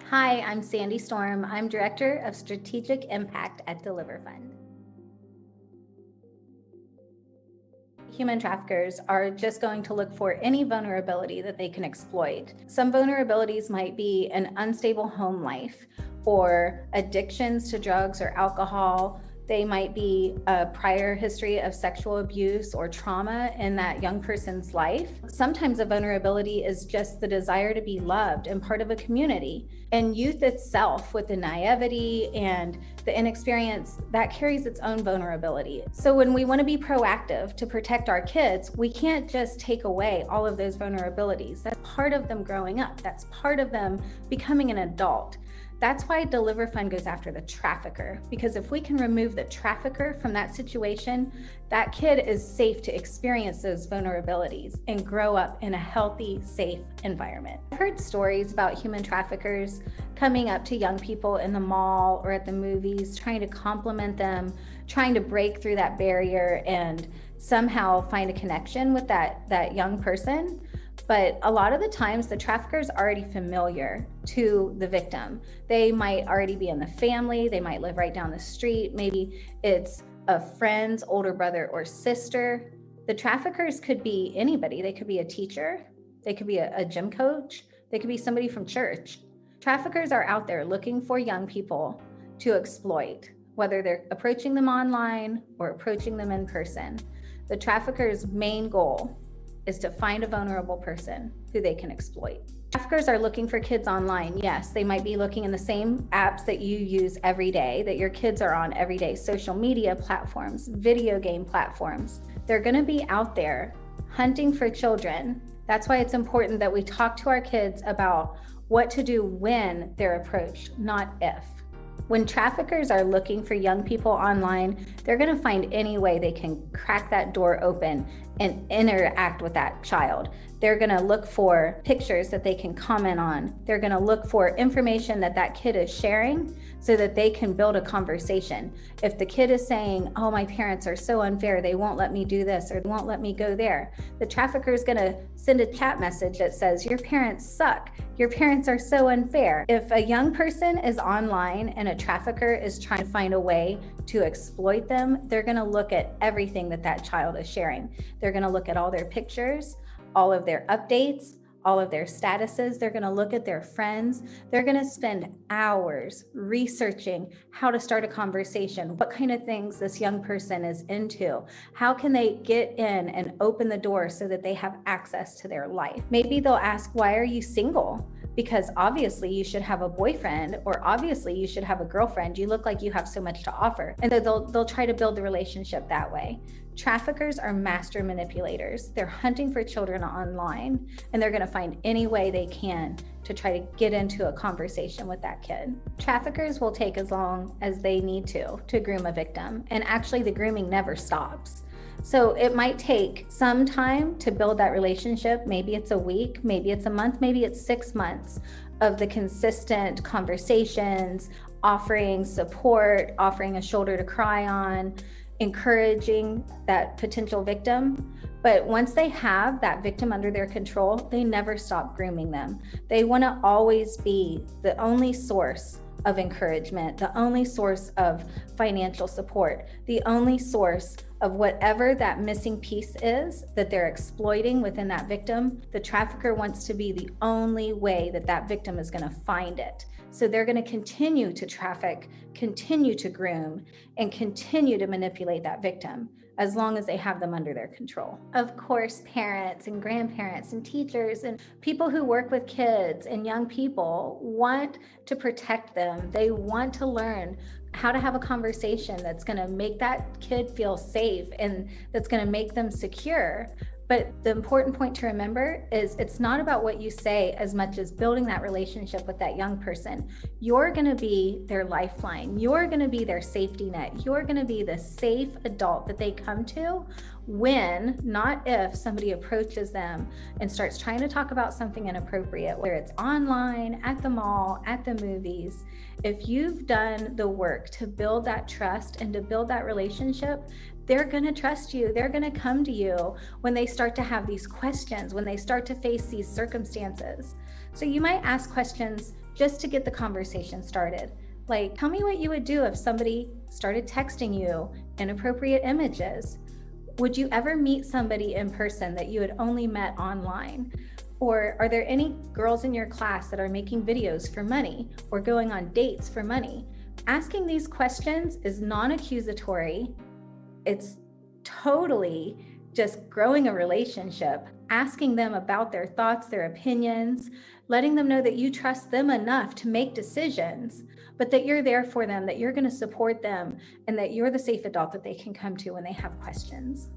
Hi, I'm Sandy Storm. I'm Director of Strategic Impact at DeliverFund. Human traffickers are just going to look for any vulnerability that they can exploit. Some vulnerabilities might be an unstable home life or addictions to drugs or alcohol. They might be a prior history of sexual abuse or trauma in that young person's life. Sometimes a vulnerability is just the desire to be loved and part of a community. And youth itself, with the naivety and the inexperience, that carries its own vulnerability. So when we want to be proactive to protect our kids, we can't just take away all of those vulnerabilities. That's part of them growing up. That's part of them becoming an adult. That's why DeliverFund goes after the trafficker, because if we can remove the trafficker from that situation, that kid is safe to experience those vulnerabilities and grow up in a healthy, safe environment. I've heard stories about human traffickers coming up to young people in the mall or at the movies, trying to compliment them, trying to break through that barrier and somehow find a connection with that young person. But a lot of the times the trafficker is already familiar to the victim. They might already be in the family. They might live right down the street. Maybe it's a friend's older brother or sister. The traffickers could be anybody. They could be a teacher. They could be a gym coach. They could be somebody from church. Traffickers are out there looking for young people to exploit, whether they're approaching them online or approaching them in person. The trafficker's main goal is to find a vulnerable person who they can exploit. Traffickers are looking for kids online. Yes, they might be looking in the same apps that you use every day, that your kids are on every day, social media platforms, video game platforms. They're going to be out there hunting for children. That's why it's important that we talk to our kids about what to do when they're approached, not if. When traffickers are looking for young people online, they're going to find any way they can crack that door open and interact with that child. They're going to look for pictures that they can comment on. They're going to look for information that kid is sharing so that they can build a conversation. If the kid is saying, oh, my parents are so unfair, they won't let me do this or they won't let me go there, the trafficker is going to send a chat message that says, your parents suck. Your parents are so unfair. If a young person is online and a trafficker is trying to find a way to exploit them, they're going to look at everything that child is sharing. They're going to look at all their pictures, all of their updates, all of their statuses. They're going to look at their friends. They're going to spend hours researching how to start a conversation, what kind of things this young person is into, how can they get in and open the door so that they have access to their life. Maybe they'll ask, why are you single? Because obviously you should have a boyfriend, or obviously you should have a girlfriend. You look like you have so much to offer. And so they'll try to build the relationship that way. Traffickers are master manipulators. They're hunting for children online, and they're going to find any way they can to try to get into a conversation with that kid. Traffickers will take as long as they need to groom a victim. And actually the grooming never stops. So it might take some time to build that relationship. Maybe it's a week, maybe it's a month, maybe it's 6 months of the consistent conversations, offering support, offering a shoulder to cry on, encouraging that potential victim. But once they have that victim under their control, they never stop grooming them. They want to always be the only source of encouragement, the only source of financial support, the only source of whatever that missing piece is that they're exploiting within that victim. The trafficker wants to be the only way that victim is going to find it. So they're going to continue to traffic, continue to groom, and continue to manipulate that victim as long as they have them under their control. Of course, parents and grandparents and teachers and people who work with kids and young people want to protect them. They want to learn how to have a conversation that's going to make that kid feel safe and that's going to make them secure. But the important point to remember is it's not about what you say as much as building that relationship with that young person. You're going to be their lifeline. You're going to be their safety net. You're going to be the safe adult that they come to when, not if, somebody approaches them and starts trying to talk about something inappropriate, whether it's online, at the mall, at the movies. If you've done the work to build that trust and to build that relationship, they're going to trust you. They're going to come to you when they start to have these questions, when they start to face these circumstances. So you might ask questions just to get the conversation started. Like, tell me what you would do if somebody started texting you inappropriate images. Would you ever meet somebody in person that you had only met online? Or are there any girls in your class that are making videos for money or going on dates for money? Asking these questions is non-accusatory. It's totally just growing a relationship, asking them about their thoughts, their opinions, letting them know that you trust them enough to make decisions, but that you're there for them, that you're going to support them, and that you're the safe adult that they can come to when they have questions.